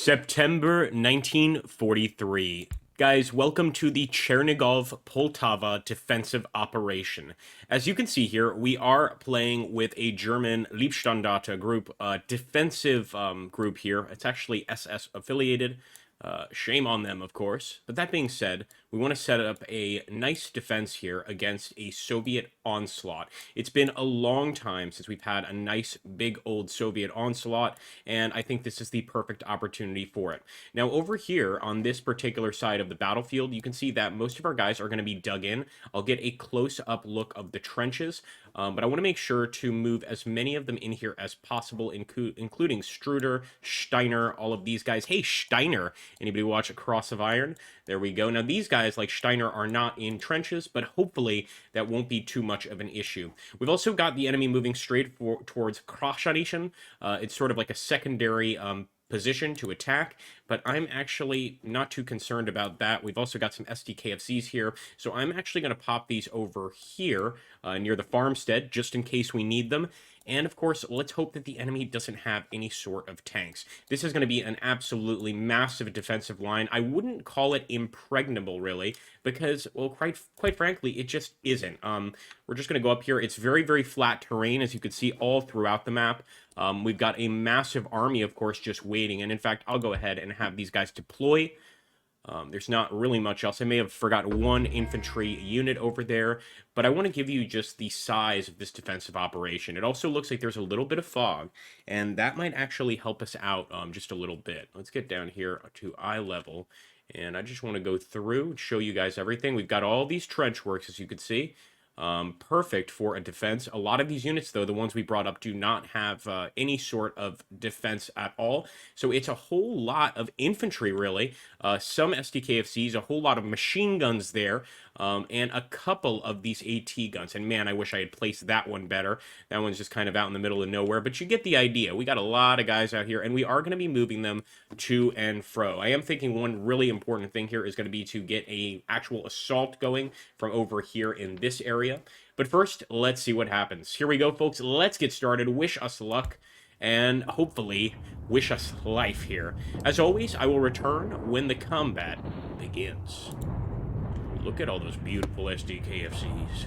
September 1943. Guys, welcome to the Chernigov-Poltava defensive operation. As you can see here, we are playing with a German Liebstandarte group, defensive group here. It's actually SS affiliated. Shame on them, of course. But that being said, we want to set up a nice defense here against a Soviet onslaught. It's been a long time since we've had a nice big old Soviet onslaught, and I think this is the perfect opportunity for it. Now, over here on this particular side of the battlefield, you can see that most of our guys are going to be dug in. I'll get a close-up look of the trenches, but I want to make sure to move as many of them in here as possible, including Struder, Steiner, all of these guys. Hey, Steiner! Anybody watch Cross of Iron? There we go. Now, these guys, like Steiner, are not in trenches, but hopefully that won't be too much of an issue. We've also got the enemy moving straight towards Krasnodar. It's sort of like a secondary position to attack, but I'm actually not too concerned about that. We've also got some SDKFCs here, so I'm actually going to pop these over here near the Farmstead, just in case we need them. And, of course, let's hope that the enemy doesn't have any sort of tanks. This is going to be an absolutely massive defensive line. I wouldn't call it impregnable, really, because, well, quite frankly, it just isn't. We're just going to go up here. It's very, very flat terrain, as you can see all throughout the map. We've got a massive army, of course, just waiting. And, in fact, I'll go ahead and have these guys deploy. There's not really much else. I may have forgot one infantry unit over there, but I want to give you just the size of this defensive operation. It also looks like there's a little bit of fog, and that might actually help us out just a little bit. Let's get down here to eye level, and I just want to go through and show you guys everything. We've got all these trench works, as you can see. Perfect for a defense. A lot of these units, though, the ones we brought up, do not have any sort of defense at all. So it's a whole lot of infantry, really. Some SDKFCs, a whole lot of machine guns there, and a couple of these AT guns. And man, I wish I had placed that one better. That one's just kind of out in the middle of nowhere, but you get the idea. We got a lot of guys out here, and we are going to be moving them to and fro. I am thinking one really important thing here is going to be to get a actual assault going from over here in this area. But first, let's see what happens. Here we go, folks. Let's get started. Wish us luck, and hopefully wish us life here. As always, I will return when the combat begins. Look at all those beautiful SDKFCs.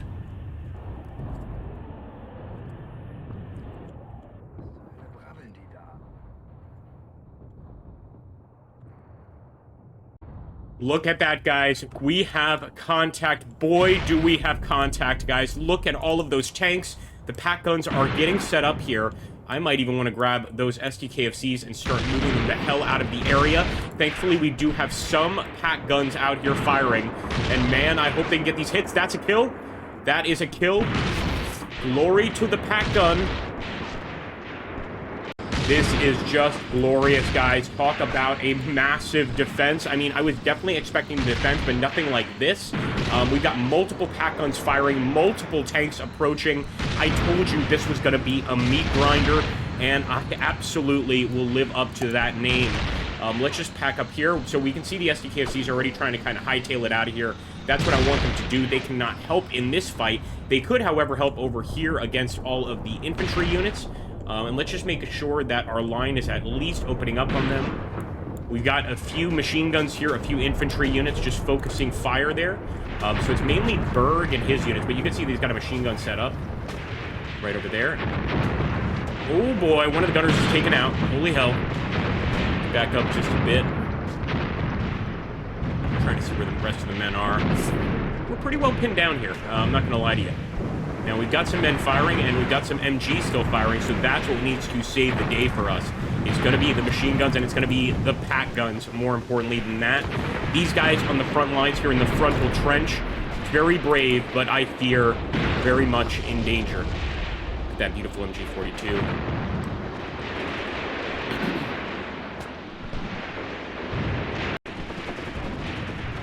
Look at that, guys. We have contact. Boy, do we have contact, guys. Look at all of those tanks. The pack guns are getting set up here. I might even want to grab those SDKFCs and start moving them the hell out of the area. Thankfully, we do have some pack guns out here firing. And man, I hope they can get these hits. That's a kill. That is a kill. Glory to the pack gun. This is just glorious, guys. Talk about a massive defense. I mean, I was definitely expecting the defense, but nothing like this. We've got multiple pack guns firing, multiple tanks approaching. I told you this was going to be a meat grinder, and I absolutely will live up to that name. Let's just pack up here. So we can see the SDKFCs are already trying to kind of hightail it out of here. That's what I want them to do. They cannot help in this fight. They could, however, help over here against all of the infantry units. And let's just make sure that our line is at least opening up on them. We've got a few machine guns here, a few infantry units just focusing fire there. So it's mainly Berg and his units, but you can see he's got a machine gun set up right over there. Oh boy, one of the gunners is taken out. Holy hell. Back up just a bit. I'm trying to see where the rest of the men are. We're pretty well pinned down here. I'm not going to lie to you. Now, we've got some men firing, and we've got some MGs still firing, so that's what needs to save the day for us. It's going to be the machine guns, and it's going to be the pack guns, more importantly than that. These guys on the front lines here in the frontal trench, very brave, but I fear very much in danger. Look at that beautiful MG42.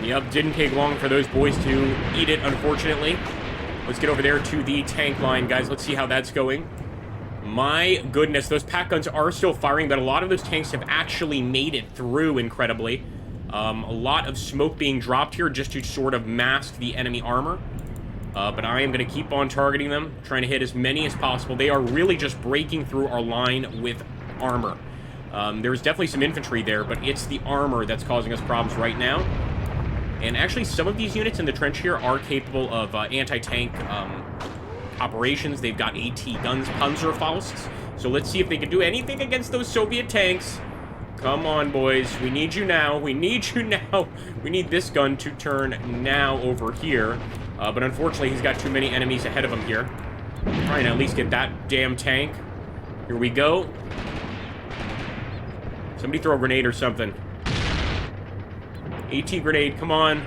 Yep, didn't take long for those boys to eat it, unfortunately. Let's get over there to the tank line, guys. Let's see how that's going. My goodness, those pack guns are still firing, but a lot of those tanks have actually made it through, incredibly. A lot of smoke being dropped here just to sort of mask the enemy armor. But I am going to keep on targeting them, trying to hit as many as possible. They are really just breaking through our line with armor. There's definitely some infantry there, but it's the armor that's causing us problems right now. And actually, some of these units in the trench here are capable of anti-tank operations. They've got AT guns, Panzerfausts. So let's see if they can do anything against those Soviet tanks. Come on, boys. We need you now. We need you now. We need this gun to turn now over here. But unfortunately, he's got too many enemies ahead of him here. Trying to at least get that damn tank. Here we go. Somebody throw a grenade or something. AT grenade, come on.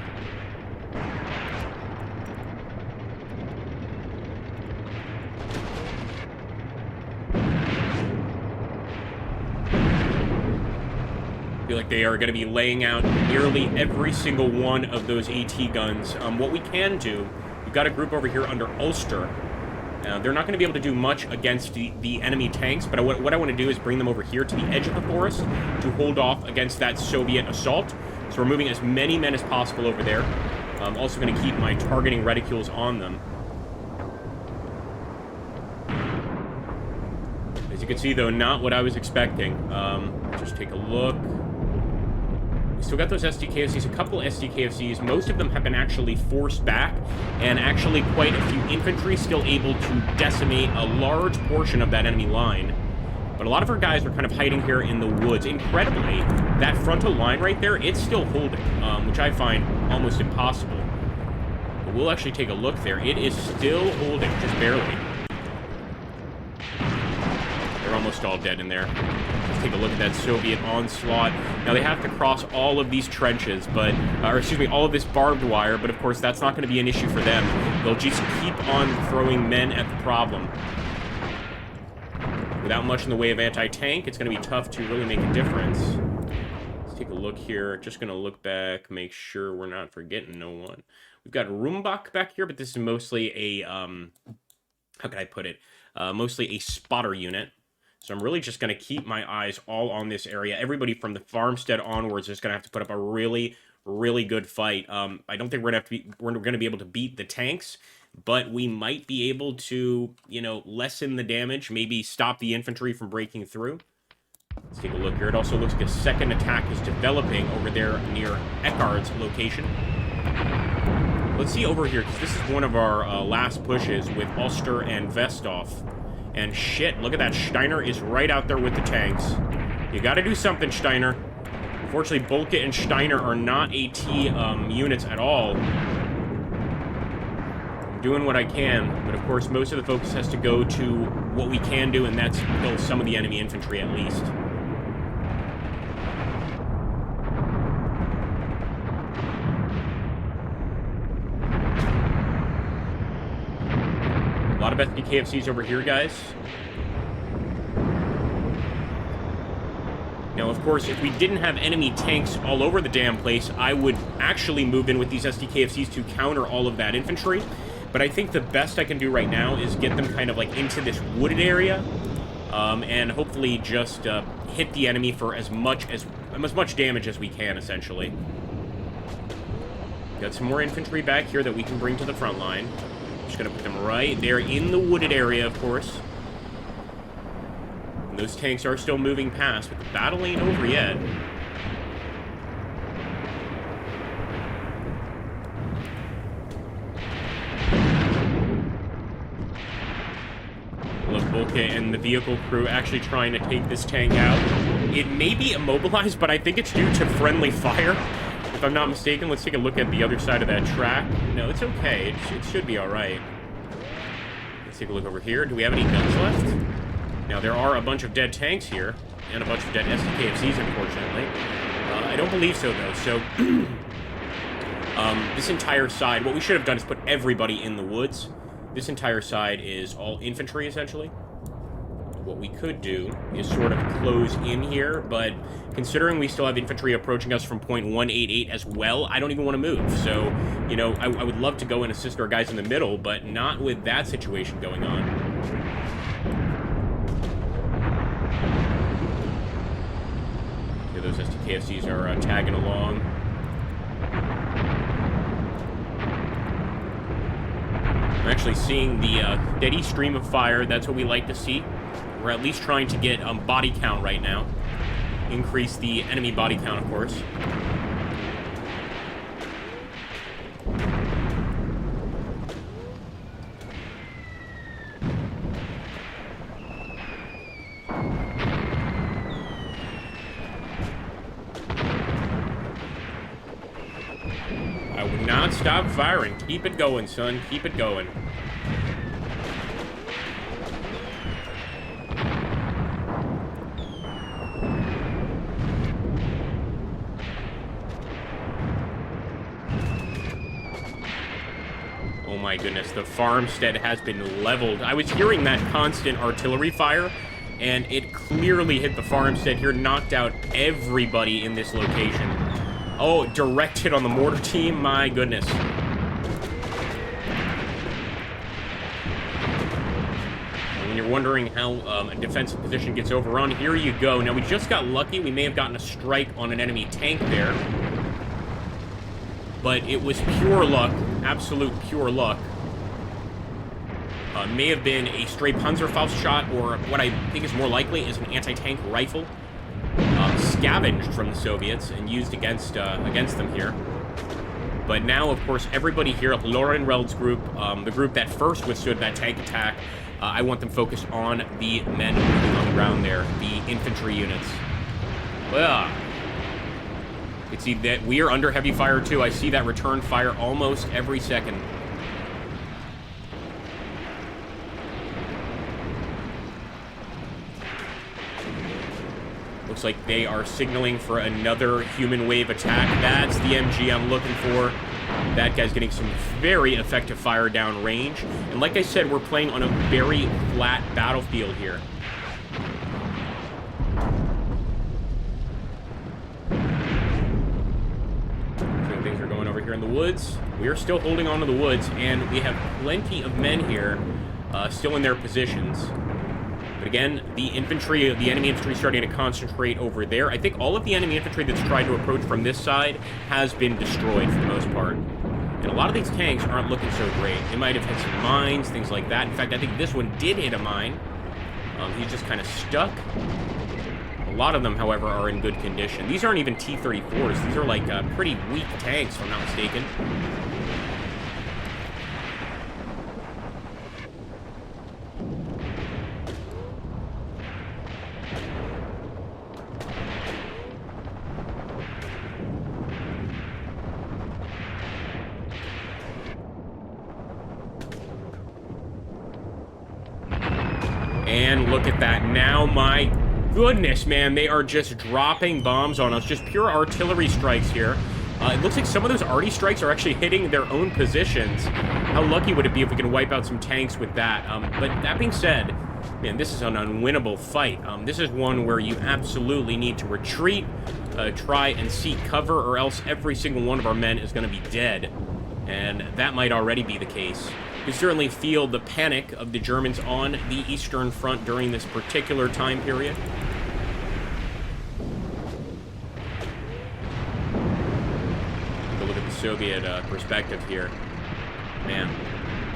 I feel like they are going to be laying out nearly every single one of those AT guns. What we can do, we've got a group over here under Ulster. They're not going to be able to do much against the enemy tanks, but what I want to do is bring them over here to the edge of the forest to hold off against that Soviet assault. So we're moving as many men as possible over there. I'm also going to keep my targeting reticules on them. As you can see, though, not what I was expecting. Just take a look. We still got those SDKFCs, a couple SDKFCs. Most of them have been actually forced back, and actually quite a few infantry still able to decimate a large portion of that enemy line. But a lot of our guys are kind of hiding here in the woods. Incredibly, that frontal line right there, it's still holding, which I find almost impossible. But we'll actually take a look there. It is still holding, just barely. They're almost all dead in there. Let's take a look at that Soviet onslaught. Now, they have to cross all of these trenches, but, or excuse me, all of this barbed wire, but of course, that's not going to be an issue for them. They'll just keep on throwing men at the problem. Without much in the way of anti-tank, it's going to be tough to really make a difference. Let's take a look here. Just going to look back, make sure we're not forgetting no one. We've got Rumbach back here, but this is mostly a, how can I put it? Mostly a spotter unit. So I'm really just going to keep my eyes all on this area. Everybody from the Farmstead onwards is going to have to put up a really, really good fight. I don't think we're going to be able to beat the tanks, but we might be able to, you know, lessen the damage, maybe stop the infantry from breaking through. Let's take a look here. It also looks like a second attack is developing over there near Eckard's location. Let's see over here, because this is one of our last pushes with Ulster and Vestov. And shit, look at that. Steiner is right out there with the tanks. You gotta do something, Steiner. Unfortunately, Bolke and Steiner are not AT units at all. I'm doing what I can, but of course, most of the focus has to go to what we can do, and that's kill some of the enemy infantry at least. A lot of SDKFCs over here, guys. Now, of course, if we didn't have enemy tanks all over the damn place, I would actually move in with these SDKFCs to counter all of that infantry. But I think the best I can do right now is get them kind of like into this wooded area, and hopefully just hit the enemy for as much damage as we can, essentially. Got some more infantry back here that we can bring to the front line. Just gonna put them right there in the wooded area, of course. And those tanks are still moving past, but the battle ain't over yet. Look, Bolke and the vehicle crew actually trying to take this tank out. It may be immobilized, but I think it's due to friendly fire. If I'm not mistaken, let's take a look at the other side of that track. No, it's okay. It should be alright. Let's take a look over here. Do we have any guns left? Now, there are a bunch of dead tanks here, and a bunch of dead SDKFCs, unfortunately. I don't believe so, though. So, this entire side, what we should have done is put everybody in the woods. This entire side is all infantry, essentially. What we could do is sort of close in here, but considering we still have infantry approaching us from point 188 as well, I don't even want to move. So, you know, I would love to go and assist our guys in the middle, but not with that situation going on. Okay, those SDKFCs are tagging along. I'm actually seeing the steady stream of fire. That's what we like to see. We're at least trying to get body count right now. increase the enemy body count, of course. I would not stop firing. Keep it going, son. Keep it going. Oh my goodness, the Farmstead has been leveled. I was hearing that constant artillery fire, and it clearly hit the Farmstead here, knocked out everybody in this location. Oh, direct hit on the mortar team, my goodness. When you're wondering how a defensive position gets overrun, here you go. Now, we just got lucky. We may have gotten a strike on an enemy tank there. But it was pure luck, absolute pure luck. May have been a stray Panzerfaust shot, or what I think is more likely is an anti-tank rifle scavenged from the Soviets and used against them here. But now, of course, everybody here, Lorenreld's group, the group that first withstood that tank attack, I want them focused on the men moving on the ground there, the infantry units. Well, you can see that we are under heavy fire too. I see that return fire almost every second. Looks like they are signaling for another human wave attack. That's the MG I'm looking for. That guy's getting some very effective fire down range. And like I said, we're playing on a very flat battlefield here. Things are going over here in the woods. We are still holding on to the woods, and we have plenty of men here still in their positions. But again, the enemy infantry starting to concentrate over there. I think all of the enemy infantry that's tried to approach from this side has been destroyed for the most part. And a lot of these tanks aren't looking so great. They might have hit some mines, things like that. In fact, I think this one did hit a mine. He's just kind of stuck. A lot of them, however, are in good condition. These aren't even T-34s. These are like pretty weak tanks, if I'm not mistaken. And look at that. Now, my goodness, man, they are just dropping bombs on us. Just pure artillery strikes here. It looks like some of those arty strikes are actually hitting their own positions. How lucky would it be if we can wipe out some tanks with that? But that being said, man, this is an unwinnable fight. This is one where you absolutely need to retreat, try and seek cover, or else every single one of our men is going to be dead. And that might already be the case. You certainly feel the panic of the Germans on the Eastern Front during this particular time period. Go look at the Soviet perspective here. Man,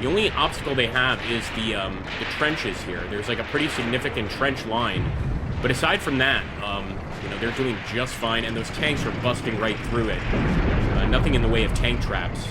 the only obstacle they have is the trenches here. There's like a pretty significant trench line. But aside from that, you know, they're doing just fine, and those tanks are busting right through it. Nothing in the way of tank traps.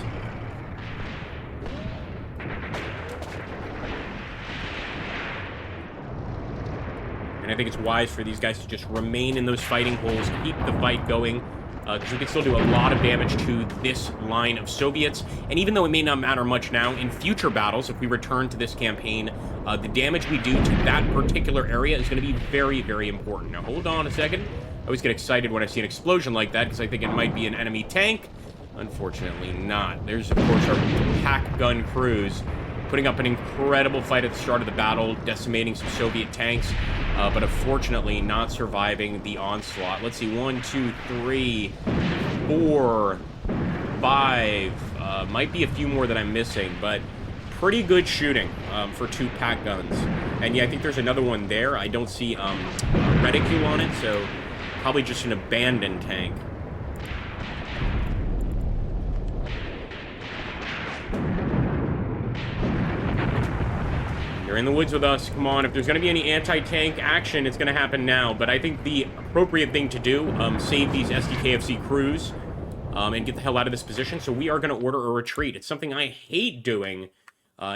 And I think it's wise for these guys to just remain in those fighting holes, keep the fight going, because we can still do a lot of damage to this line of Soviets. And even though it may not matter much now, in future battles, if we return to this campaign, the damage we do to that particular area is going to be very, very important. Now, hold on a second. I always get excited when I see an explosion like that, because I think it might be an enemy tank. Unfortunately not. There's, of course, our pack gun crews putting up an incredible fight at the start of the battle, decimating some Soviet tanks, but unfortunately not surviving the onslaught. Let's see, 1, 2, 3, 4, 5. Might be a few more that I'm missing, but pretty good shooting for 2 pack guns. And yeah, I think there's another one there. I don't see a reticule on it, so probably just an abandoned tank. They're in the woods with us. Come on, if there's going to be any anti-tank action, it's going to happen now. But I think the appropriate thing to do, save these SDKFC crews and get the hell out of this position. So we are going to order a retreat. It's something I hate doing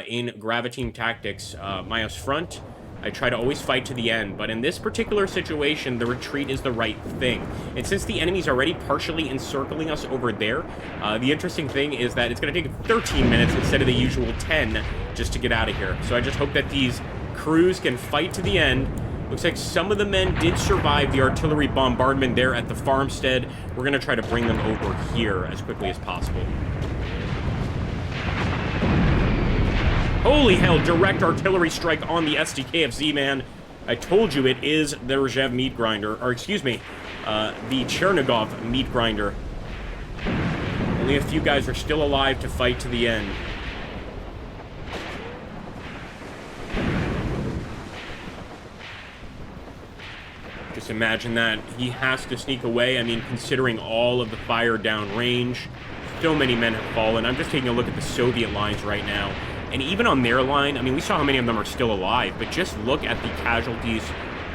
in Graviteam tactics. Mius front, I try to always fight to the end. But in this particular situation, the retreat is the right thing. And since the enemy's already partially encircling us over there, the interesting thing is that it's going to take 13 minutes instead of the usual 10 just to get out of here. So I just hope that these crews can fight to the end. Looks like some of the men did survive the artillery bombardment there at the farmstead. We're going to try to bring them over here as quickly as possible. Holy hell, direct artillery strike on the SDKFZ, man. I told you it is the Rzev meat grinder, or excuse me, the Chernigov meat grinder. Only a few guys are still alive to fight to the end. Just imagine that. He has to sneak away. I mean, considering all of the fire downrange, so many men have fallen. I'm just taking a look at the Soviet lines right now. And even on their line, I mean, we saw how many of them are still alive, but just look at the casualties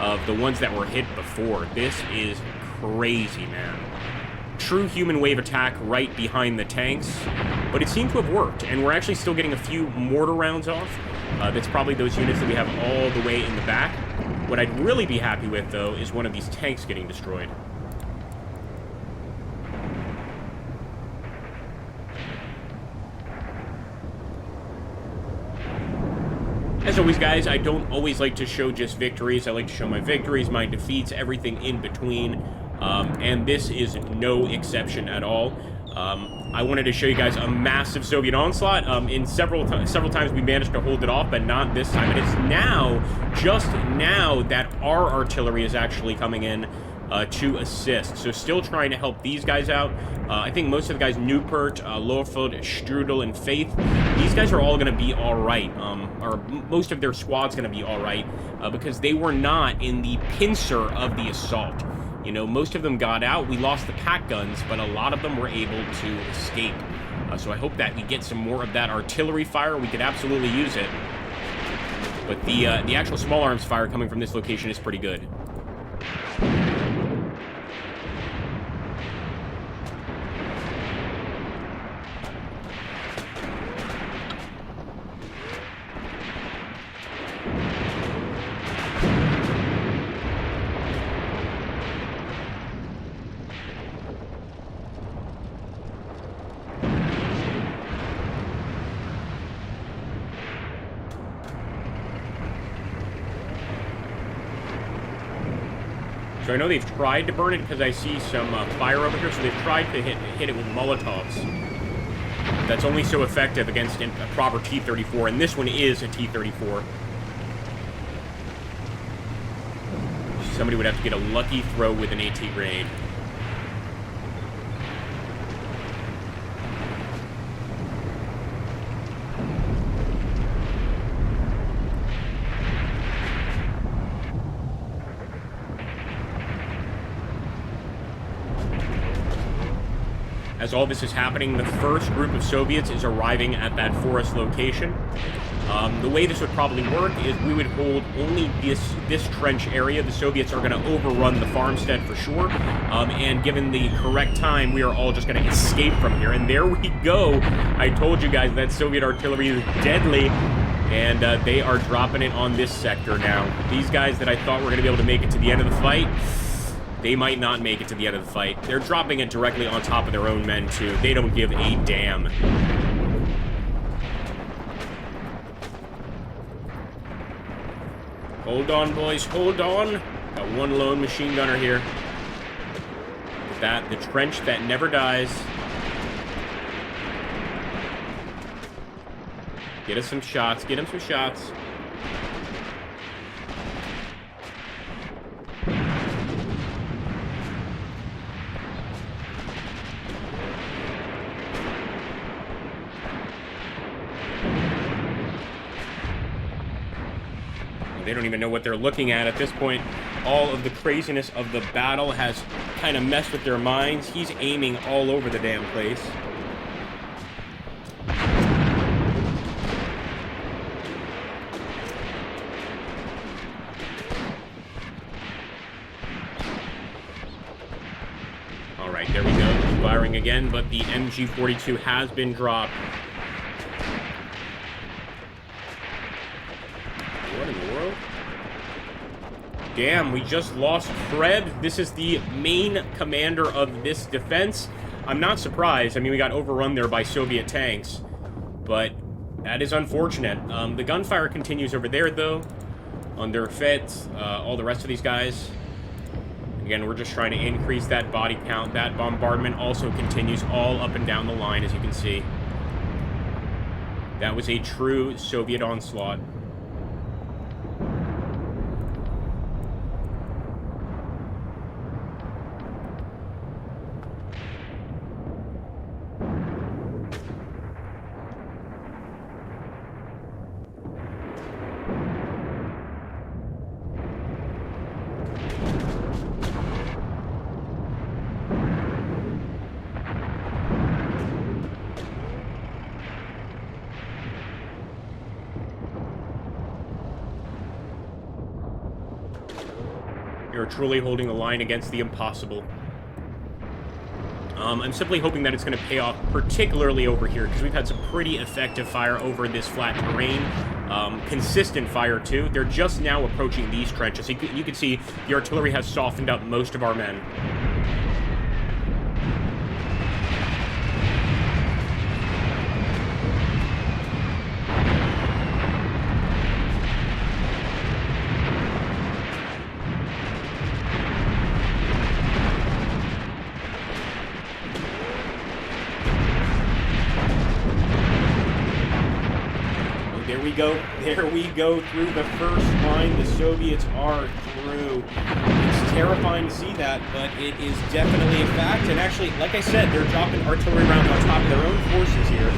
of the ones that were hit before. This is crazy, man. True human wave attack right behind the tanks, but it seemed to have worked, and we're actually still getting a few mortar rounds off. That's probably those units that we have all the way in the back. What I'd really be happy with, though, is one of these tanks getting destroyed. As always, guys, I don't always like to show just victories. I like to show my victories, my defeats, everything in between. And this is no exception at all. I wanted to show you guys a massive Soviet onslaught. In several times we managed to hold it off, but not this time. And it's now, just now, that our artillery is actually coming in to assist. So still trying to help these guys out. I think most of the guys, Newport, Lorfeld, Strudel, and Faith, these guys are all going to be all right. Or most of their squad's going to be all right because they were not in the pincer of the assault. You know, most of them got out. We lost the pack guns, but a lot of them were able to escape. So I hope that we get some more of that artillery fire. We could absolutely use it. But the actual small arms fire coming from this location is pretty good. So I know they've tried to burn it because I see some fire over here, so they've tried to hit it with Molotovs. That's only so effective against a proper T-34, and this one is a T-34. Somebody would have to get a lucky throw with an AT grade. As all this is happening, the first group of Soviets is arriving at that forest location. The way this would probably work is we would hold only this trench area. The Soviets are going to overrun the farmstead for sure. And given the correct time, we are all just going to escape from here. And there we go. I told you guys that Soviet artillery is deadly. And they are dropping it on this sector now. These guys that I thought were going to be able to make it to the end of the fight, they might not make it to the end of the fight. They're dropping it directly on top of their own men, too. They don't give a damn. Hold on, boys. Hold on. Got one lone machine gunner here. Look at that. The trench that never dies. Get us some shots. Get him some shots. They don't even know what they're looking at this point. All of the craziness of the battle has kind of messed with their minds. He's aiming all over the damn place. going again, but the MG42 has been dropped. What in the world? Damn, we just lost Fred. This is the main commander of this defense. I'm not surprised. I mean, we got overrun there by Soviet tanks, but that is unfortunate. The gunfire continues over there, though, under Fett, all the rest of these guys. Again, we're just trying to increase that body count. That bombardment also continues all up and down the line, as you can see. That was a true Soviet onslaught. You're truly holding the line against the impossible. I'm simply hoping that it's going to pay off, particularly over here, because we've had some pretty effective fire over this flat terrain. Consistent fire, too. They're just now approaching these trenches. You can see the artillery has softened up most of our men. There we go through the first line. The Soviets are through. It's terrifying to see that, but it is definitely a fact. And actually, like I said, they're dropping artillery rounds on top of their own forces here.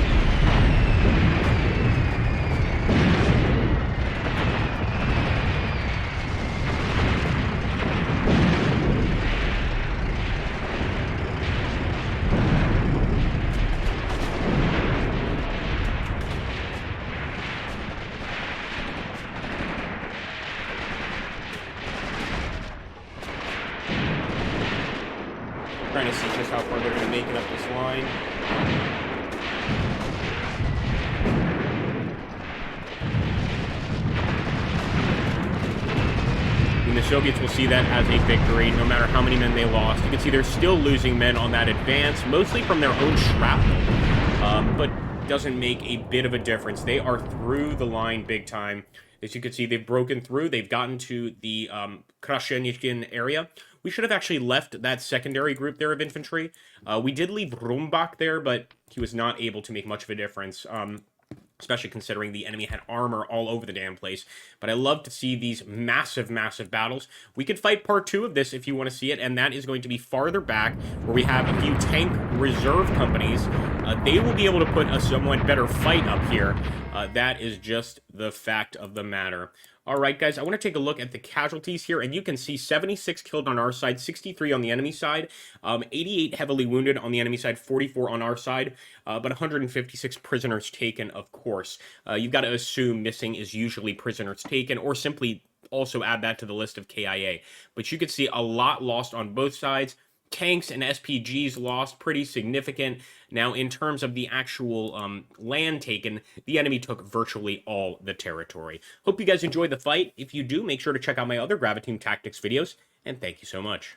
Trying to see just how far they're going to make it up this line. And the Soviets will see that as a victory, no matter how many men they lost. You can see they're still losing men on that advance, mostly from their own shrapnel, but doesn't make a bit of a difference. They are through the line big time. As you can see, they've broken through. They've gotten to the Krashenikhin area. We should have actually left that secondary group there of infantry. We did leave Rumbach there, but he was not able to make much of a difference, especially considering the enemy had armor all over the damn place. But I love to see these massive, massive battles. We could fight part 2 of this if you want to see it, and that is going to be farther back, where we have a few tank reserve companies. They will be able to put a somewhat better fight up here. That is just the fact of the matter. All right, guys, I want to take a look at the casualties here, and you can see 76 killed on our side, 63 on the enemy side, 88 heavily wounded on the enemy side, 44 on our side, but 156 prisoners taken, of course. You've got to assume missing is usually prisoners taken, or simply also add that to the list of KIA. But you can see a lot lost on both sides. Tanks and SPGs lost, pretty significant. Now, in terms of the actual land taken, the enemy took virtually all the territory. Hope you guys enjoyed the fight. If you do, make sure to check out my other Graviteam Tactics videos, and thank you so much.